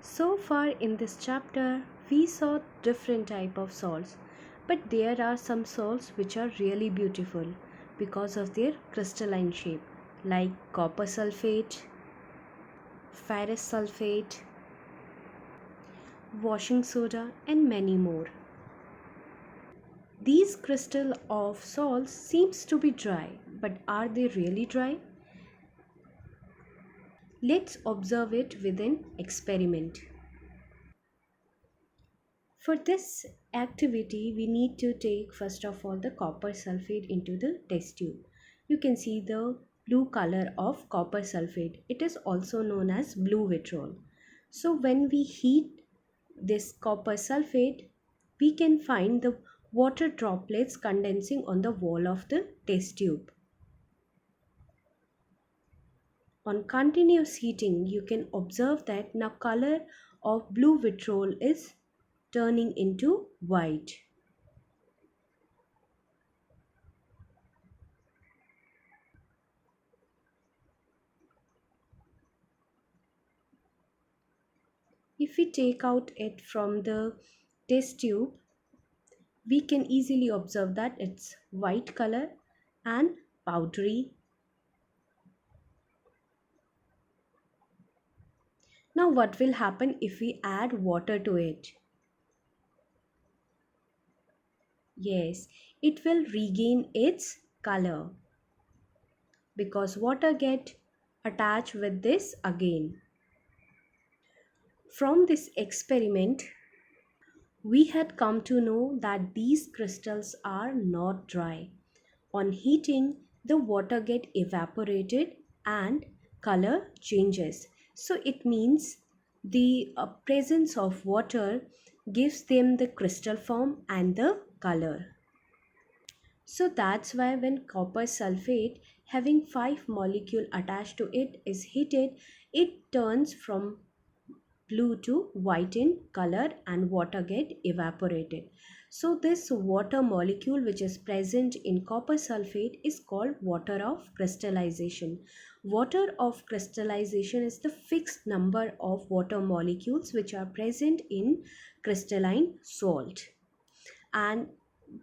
So far in this chapter, we saw different type of salts, but there are some salts which are really beautiful because of their crystalline shape, like copper sulfate, ferrous sulfate, washing soda, and many more. These crystal of salts seems to be dry, but are they really dry? Let's observe it with an experiment. For this activity, we need to take first of all the copper sulfate into the test tube. You can see the blue color of copper sulfate. It is also known as blue vitriol. So when we heat this copper sulfate, we can find the water droplets condensing on the wall of the test tube. On continuous heating, you can observe that now color of blue vitriol is turning into white. If we take out it from the test tube, we can easily observe that it's white color and powdery. Now what will happen if we add water to it? Yes, it will regain its color because water get attached with this again. From this experiment, we had come to know that these crystals are not dry. On heating, the water get evaporated and color changes. So it means the presence of water gives them the crystal form and the color. So that's why when copper sulfate having 5 molecule attached to it is heated, it turns from blue to white in color and water get evaporated. So this water molecule which is present in copper sulfate is called water of crystallization. Water of crystallization is the fixed number of water molecules which are present in crystalline salt, and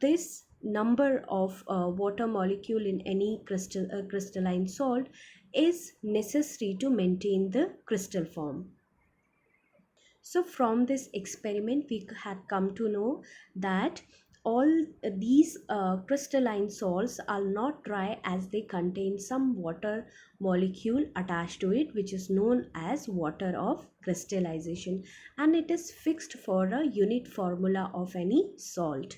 this number of water molecule in any crystalline salt is necessary to maintain the crystal form. So from this experiment, we had come to know that all these crystalline salts are not dry as they contain some water molecule attached to it, which is known as water of crystallization, and it is fixed for a unit formula of any salt.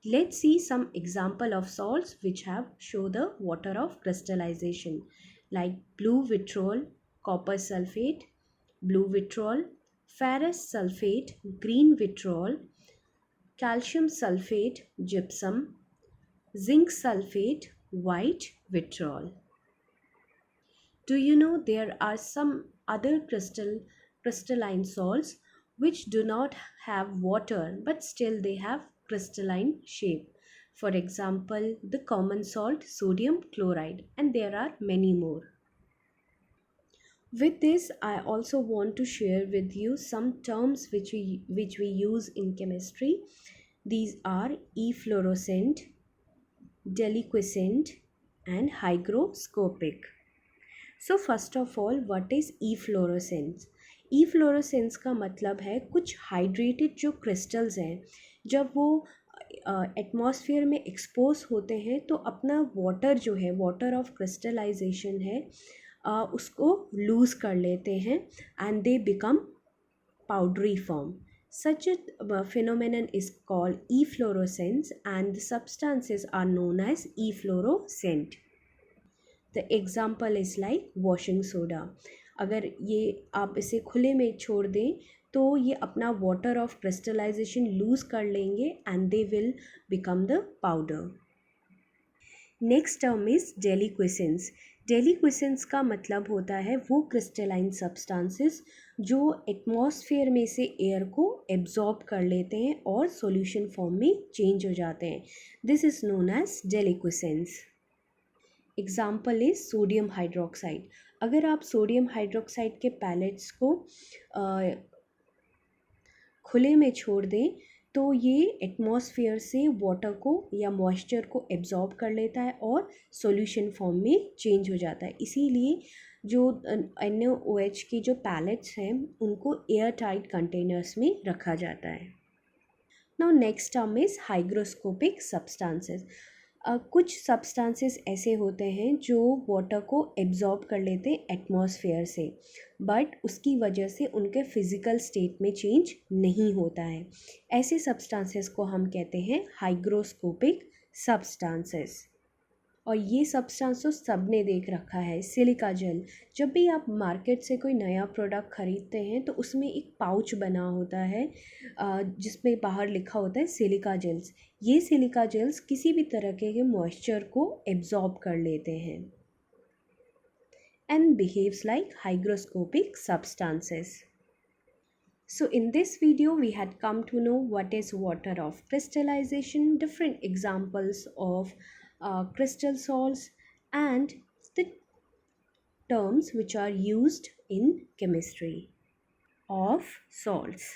Let's see some example of salts which have show the water of crystallization, like blue vitriol, copper sulfate, blue vitriol, ferrous sulfate, green vitriol, calcium sulfate, gypsum, zinc sulfate, white vitriol. Do you know there are some other crystalline salts which do not have water but still they have crystalline shape? For example, the common salt sodium chloride, and there are many more. With this, I also want to share with you some terms which we use in chemistry. These are efflorescent, deliquescent, and hygroscopic. So first of all, what is efflorescence? Efflorescence का मतलब है कुछ hydrated जो crystals हैं, जब वो atmosphere में expose होते हैं तो अपना वाटर जो है, वाटर ऑफ क्रिस्टलाइजेशन है, उसको लूज़ कर लेते हैं and they become powdery form. Such a phenomenon is called efflorescence and the substances are known as efflorescent. The example is like washing soda. अगर ये आप इसे खुले में छोड़ दें तो ये अपना water of crystallization lose कर लेंगे and they will become the powder. Next term is deliquescence. Deliquescence का मतलब होता है वो क्रिस्टलाइन सब्सटेंसेस जो एटमॉस्फेयर में से एयर को एब्जॉर्ब कर लेते हैं और सॉल्यूशन फॉर्म में चेंज हो जाते हैं. This is known as deliquescence. Example is sodium hydroxide. अगर आप सोडियम हाइड्रोक्साइड के पैलेट्स को खुले में छोड़ दें तो ये एटमॉस्फेयर से वाटर को या मॉइस्चर को एब्जॉर्ब कर लेता है और सॉल्यूशन फॉर्म में चेंज हो जाता है। इसीलिए जो NaOH की जो पैलेट्स हैं उनको एयर टाइट कंटेनर्स में रखा जाता है। Now next term is hygroscopic substances. कुछ सब्सटेंसेस ऐसे होते हैं जो वाटर को एब्जॉर्ब कर लेते हैं एटमॉस्फेयर से, बट उसकी वजह से उनके फिज़िकल स्टेट में चेंज नहीं होता है। ऐसे सब्सटेंसेस को हम कहते हैं हाइग्रोस्कोपिक सब्सटेंसेस। और ये सब्सटेंस तो सब ने देख रखा है, सिलिका जेल। जब भी आप मार्केट से कोई नया प्रोडक्ट ख़रीदते हैं तो उसमें एक पाउच बना होता है जिसमें बाहर लिखा होता है सिलिका जेल्स। ये सिलिका जेल्स किसी भी तरह के मॉइस्चर को एब्जॉर्ब कर लेते हैं and behaves like hygroscopic substances. So in this video we had come to know what is water of crystallization, different examples of crystal salts, and the terms which are used in chemistry of salts.